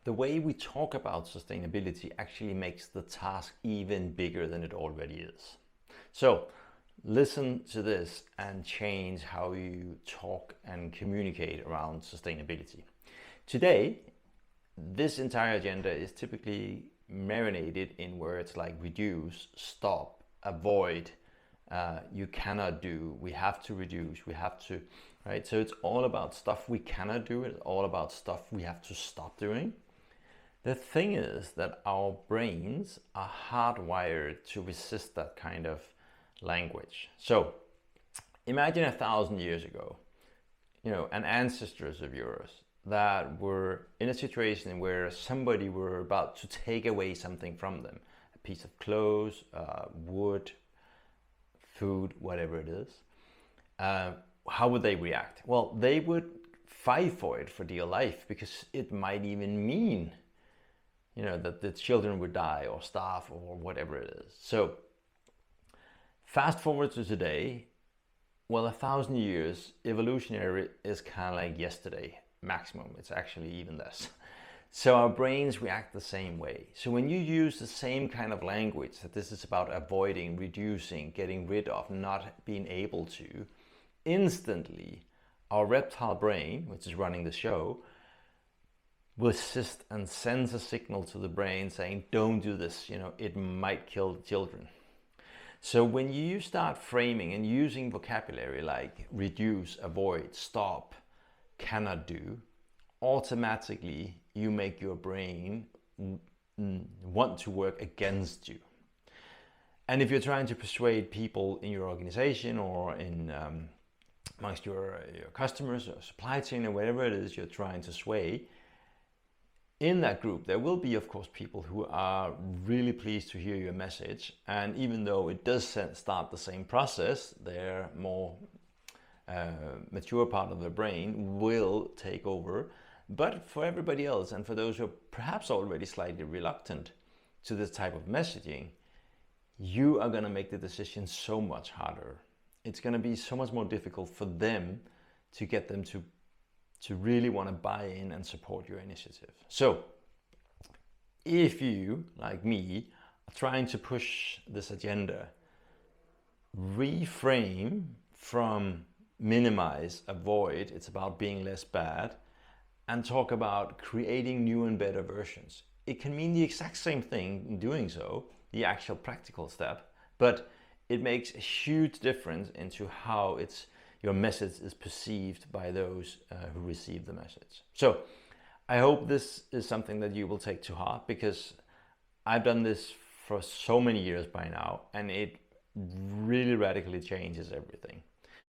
the way we talk about sustainability actually makes the task even bigger than it already is. So listen to this and change how you talk and communicate around sustainability. Today, this entire agenda is typically marinated in words like reduce, stop, avoid, you cannot do, we have to reduce, we have to, right? So it's all about stuff we cannot do, it's all about stuff we have to stop doing. The thing is that our brains are hardwired to resist that kind of language. So imagine 1,000 years ago, an ancestors of yours that were in a situation where somebody were about to take away something from them, a piece of clothes, wood, food, whatever it is. How would they react? Well, they would fight for it for dear life, because it might even mean that the children would die or starve or whatever it is. So fast forward to today, well, 1,000 years, evolutionary is kind of like yesterday, maximum. It's actually even less. So our brains react the same way. So when you use the same kind of language, that this is about avoiding, reducing, getting rid of, not being able to, instantly our reptile brain, which is running the show, will assist and sends a signal to the brain saying, don't do this, it might kill children. So when you start framing and using vocabulary like reduce, avoid, stop, cannot do, automatically you make your brain want to work against you. And if you're trying to persuade people in your organization or in amongst your customers or supply chain or whatever it is you're trying to sway, in that group, there will be, of course, people who are really pleased to hear your message. And even though it does start the same process, their more mature part of the brain will take over. But for everybody else, and for those who are perhaps already slightly reluctant to this type of messaging, you are going to make the decision so much harder. It's going to be so much more difficult for them to get them to really want to buy in and support your initiative. So if you, like me, are trying to push this agenda, reframe from minimize, avoid, it's about being less bad, and talk about creating new and better versions. It can mean the exact same thing in doing so, the actual practical step, but it makes a huge difference into how your message is perceived by those who receive the message. So I hope this is something that you will take to heart, because I've done this for so many years by now, and it really radically changes everything.